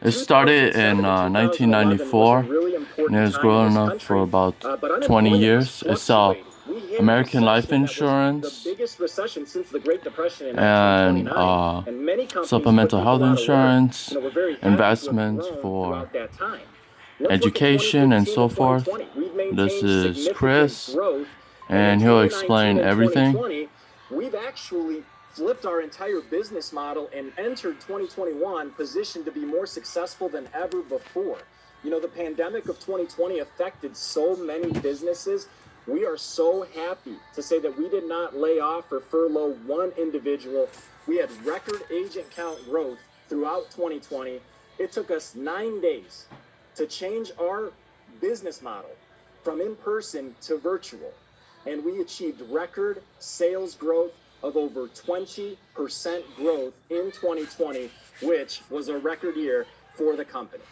It started in 1994, and it was growing up for about 20 years. It's American life insurance and supplemental health insurance, investments for education and so forth. This is Chris, and he'll explain everything. We've actually flipped our entire business model and entered 2021 positioned to be more successful than ever before. You know, the pandemic of 2020 affected so many businesses. We are so happy to say that we did not lay off or furlough one individual. We had record agent count growth throughout 2020. It took us 9 days to change our business model from in-person to virtual. And we achieved record sales growth of over 20% growth in 2020, which was a record year for the company.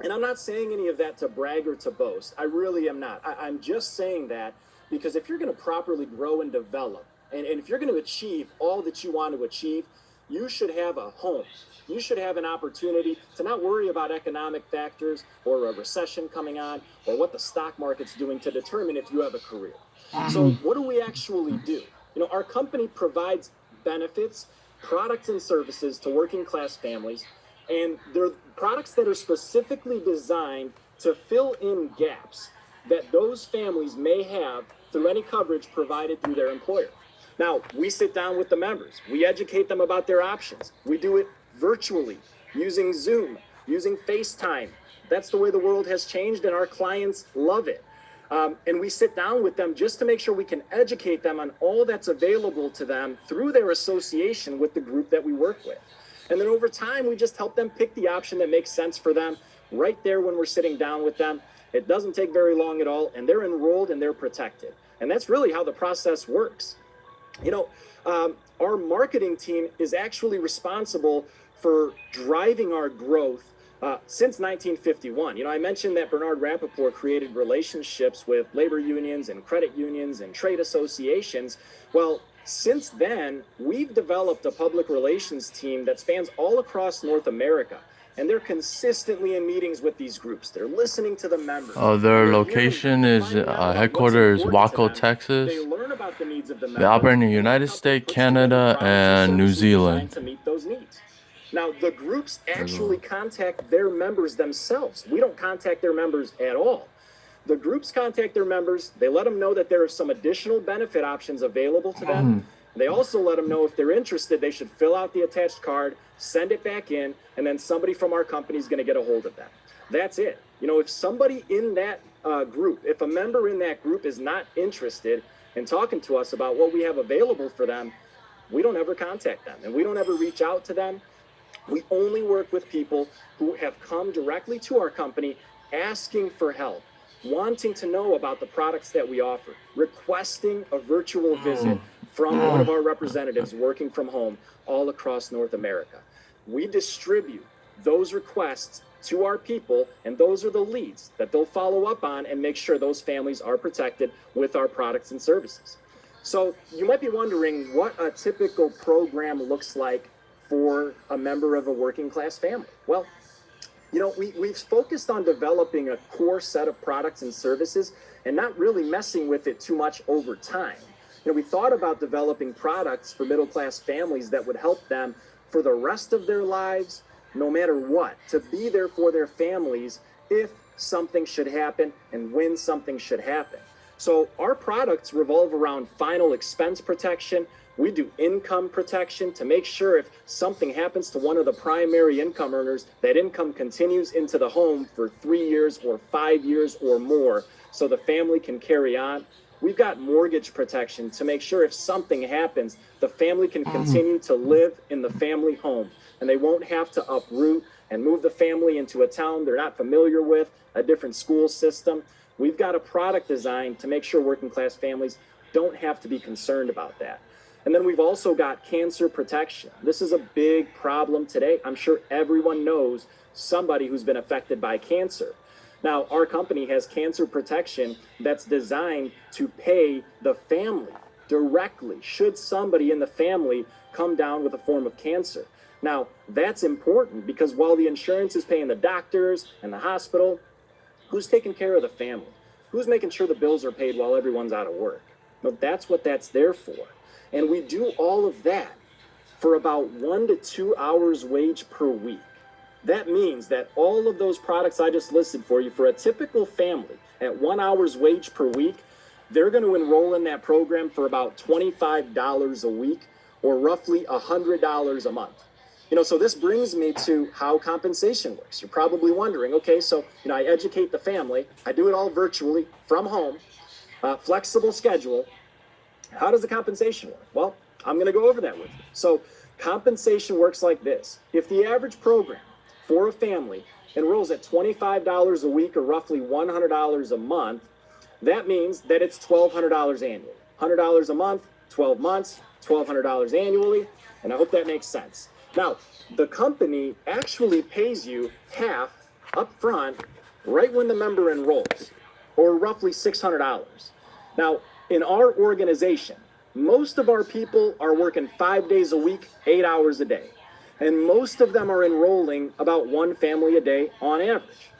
And I'm not saying any of that to brag or to boast. I really am not. I'm just saying that because if you're going to properly grow and develop, and if you're going to achieve all that you want to achieve, you should have a home. You should have an opportunity to not worry about economic factors or a recession coming on or what the stock market's doing to determine if you have a career. So what do we actually do? You know, our company provides benefits, products and services to working class families, and they're products that are specifically designed to fill in gaps that those families may have through any coverage provided through their employer. Now, we sit down with the members. We educate them about their options. We do it virtually, using Zoom, using FaceTime. That's the way the world has changed, and our clients love it. And we sit down with them just to make sure we can educate them on all that's available to them through their association with the group that we work with. And then over time, we just help them pick the option that makes sense for them right there when we're sitting down with them. It doesn't take very long at all, and they're enrolled and they're protected. And that's really how the process works. You know, our marketing team is actually responsible for driving our growth since 1951. You know, I mentioned that Bernard Rappaport created relationships with labor unions and credit unions and trade associations. Well, since then, we've developed a public relations team that spans all across North America. And they're consistently in meetings with these groups. They're listening to the members. Their location is headquarters Waco, Texas. They learn about the needs of the members. They operate in the United States, Canada, and New Zealand. To meet those needs. Now, the groups actually contact their members themselves. We don't contact their members at all. The groups contact their members. They let them know that there are some additional benefit options available to them. They also let them know if they're interested, they should fill out the attached card, send it back in, and then somebody from our company is going to get a hold of them. That's it. You know, if somebody in that group, if a member in that group is not interested in talking to us about what we have available for them, we don't ever contact them and we don't ever reach out to them. We only work with people who have come directly to our company asking for help, wanting to know about the products that we offer, requesting a virtual visit from one of our representatives working from home all across North America. We distribute those requests to our people, and those are the leads that they'll follow up on and make sure those families are protected with our products and services. So you might be wondering what a typical program looks like for a member of a working class family. Well, you know, we've focused on developing a core set of products and services and not really messing with it too much over time. You know, we thought about developing products for middle class families that would help them for the rest of their lives, no matter what, to be there for their families if something should happen and when something should happen. So our products revolve around final expense protection. We do income protection to make sure if something happens to one of the primary income earners, that income continues into the home for 3 years or 5 years or more so the family can carry on. We've got mortgage protection to make sure if something happens, the family can continue to live in the family home and they won't have to uproot and move the family into a town they're not familiar with, a different school system. We've got a product designed to make sure working class families don't have to be concerned about that. And then we've also got cancer protection. This is a big problem today. I'm sure everyone knows somebody who's been affected by cancer. Now, our company has cancer protection that's designed to pay the family directly should somebody in the family come down with a form of cancer. Now, that's important because while the insurance is paying the doctors and the hospital, who's taking care of the family? Who's making sure the bills are paid while everyone's out of work? Well, that's what that's there for. And we do all of that for about 1 to 2 hours wage per week. That means that all of those products I just listed for you, for a typical family at 1 hour's wage per week, they're going to enroll in that program for about $25 a week, or roughly $100 a month. So this brings me to how compensation works. You're probably wondering, okay, so I educate the family, I do it all virtually from home, flexible schedule. How does the compensation work? Well, I'm going to go over that with you. So compensation works like this. If the average program for a family enrolls at $25 a week, or roughly $100 a month, that means that it's $1,200 annually. $100 a month, 12 months, $1,200 annually, and I hope that makes sense. Now, the company actually pays you half up front right when the member enrolls, or roughly $600. Now, in our organization, most of our people are working 5 days a week, 8 hours a day. And most of them are enrolling about one family a day on average.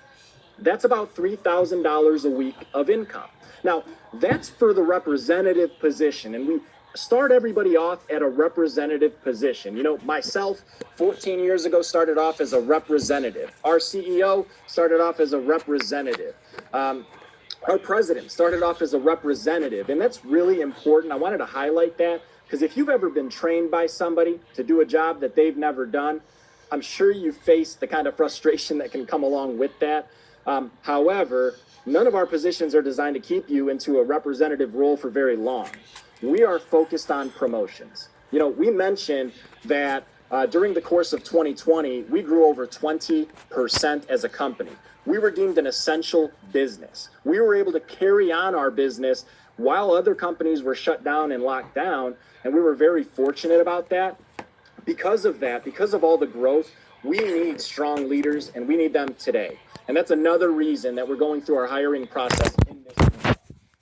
That's about $3,000 a week of income. Now, that's for the representative position, and we start everybody off at a representative position. Myself, 14 years ago, started off as a representative. Our CEO started off as a representative. Our president started off as a representative, and that's really important. I wanted to highlight that because if you've ever been trained by somebody to do a job that they've never done, I'm sure you face the kind of frustration that can come along with that. However, none of our positions are designed to keep you into a representative role for very long. We are focused on promotions. We mentioned that during the course of 2020, we grew over 20% as a company. We were deemed an essential business. We were able to carry on our business while other companies were shut down and locked down, and we were very fortunate about that. Because of that, because of all the growth, we need strong leaders, and we need them today. And that's another reason that we're going through our hiring process in this program.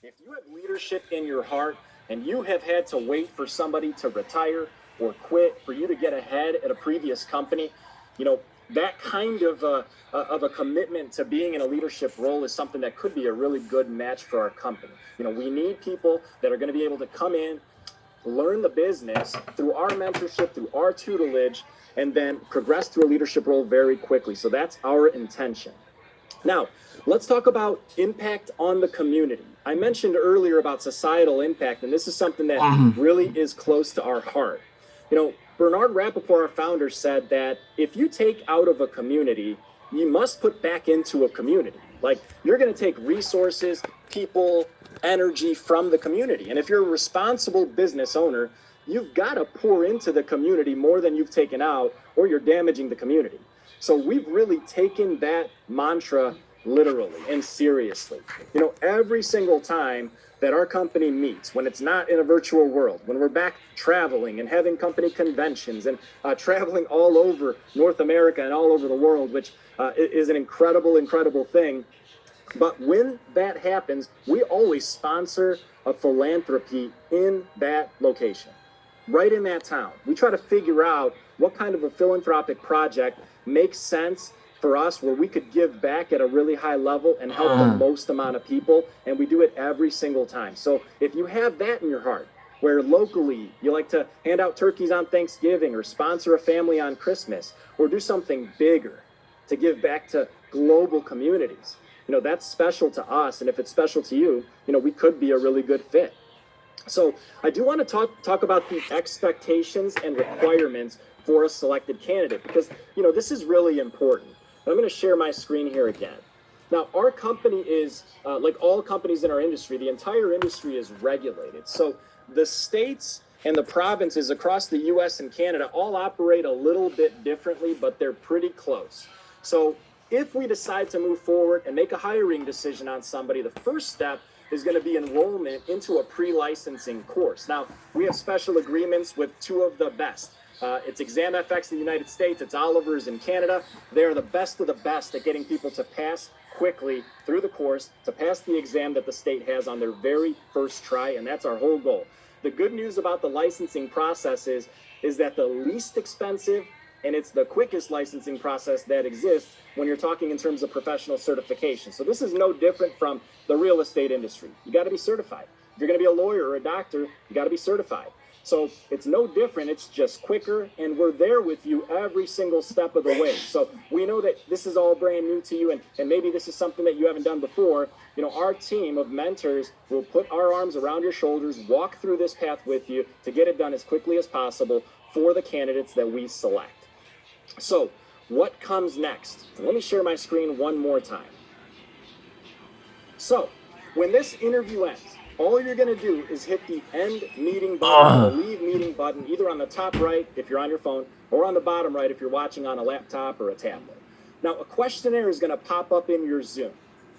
If you have leadership in your heart and you have had to wait for somebody to retire or quit for you to get ahead at a previous company, that kind of a commitment to being in a leadership role is something that could be a really good match for our company. We need people that are going to be able to come in, learn the business through our mentorship, through our tutelage, and then progress to a leadership role very quickly. So that's our intention. Now, let's talk about impact on the community. I mentioned earlier about societal impact, and this is something that really is close to our heart. Bernard Rappaport, our founder, said that if you take out of a community, you must put back into a community. Like, you're going to take resources, people, energy from the community. And if you're a responsible business owner, you've got to pour into the community more than you've taken out, or you're damaging the community. So we've really taken that mantra literally and seriously. Every single time that our company meets, when it's not in a virtual world, when we're back traveling and having company conventions and traveling all over North America and all over the world, which is an incredible thing. But when that happens, we always sponsor a philanthropy in that location, right in that town. We try to figure out what kind of a philanthropic project makes sense for us, where we could give back at a really high level and help the most amount of people, and we do it every single time. So if you have that in your heart, where locally you like to hand out turkeys on Thanksgiving, or sponsor a family on Christmas, or do something bigger to give back to global communities, that's special to us. And if it's special to you, we could be a really good fit. So I do want to talk about the expectations and requirements for a selected candidate, because this is really important. I'm going to share my screen here again. Now, our company is, like all companies in our industry, the entire industry is regulated. So the states and the provinces across the US and Canada all operate a little bit differently, but they're pretty close. So if we decide to move forward and make a hiring decision on somebody, the first step is going to be enrollment into a pre-licensing course. Now, we have special agreements with two of the best. It's ExamFX in the United States, it's Oliver's in Canada. They're the best of the best at getting people to pass quickly through the course, to pass the exam that the state has on their very first try, and that's our whole goal. The good news about the licensing process is that the least expensive and it's the quickest licensing process that exists when you're talking in terms of professional certification. So this is no different from the real estate industry. You got to be certified. If you're going to be a lawyer or a doctor, you got to be certified. So it's no different. It's just quicker, and we're there with you every single step of the way. So we know that this is all brand new to you, and maybe this is something that you haven't done before. You know, our team of mentors will put our arms around your shoulders, walk through this path with you to get it done as quickly as possible for the candidates that we select. So what comes next? Let me share my screen one more time. So when this interview ends, all you're going to do is hit the end meeting button or the leave meeting button, either on the top right if you're on your phone or on the bottom right if you're watching on a laptop or a tablet. Now, a questionnaire is going to pop up in your Zoom.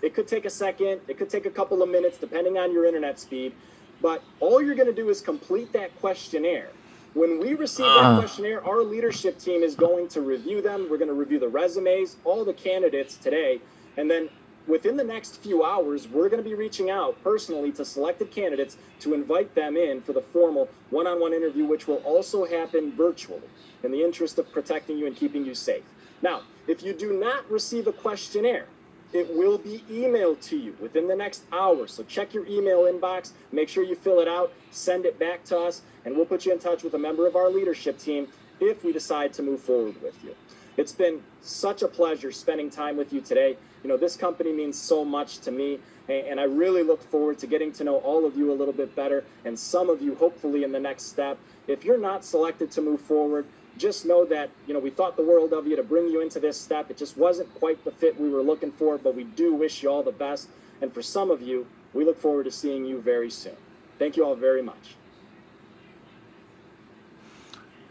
It could take a second. It could take a couple of minutes depending on your internet speed. But all you're going to do is complete that questionnaire. When we receive that questionnaire, our leadership team is going to review them. We're going to review the resumes, all the candidates today, and then within the next few hours, we're going to be reaching out personally to selected candidates to invite them in for the formal one-on-one interview, which will also happen virtually in the interest of protecting you and keeping you safe. Now, if you do not receive a questionnaire, it will be emailed to you within the next hour. So check your email inbox, make sure you fill it out, send it back to us, and we'll put you in touch with a member of our leadership team if we decide to move forward with you. It's been such a pleasure spending time with you today. You know, this company means so much to me, and I really look forward to getting to know all of you a little bit better, and some of you hopefully in the next step. If you're not selected to move forward, just know that, you know, we thought the world of you to bring you into this step. It just wasn't quite the fit we were looking for, but we do wish you all the best. And for some of you, we look forward to seeing you very soon. Thank you all very much.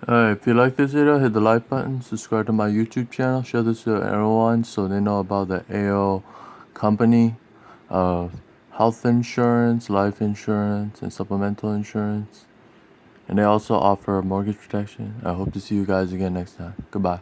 Alright, if you like this video, hit the like button, subscribe to my YouTube channel, share this to everyone so they know about the AO company, health insurance, life insurance, and supplemental insurance. And they also offer mortgage protection. I hope to see you guys again next time. Goodbye.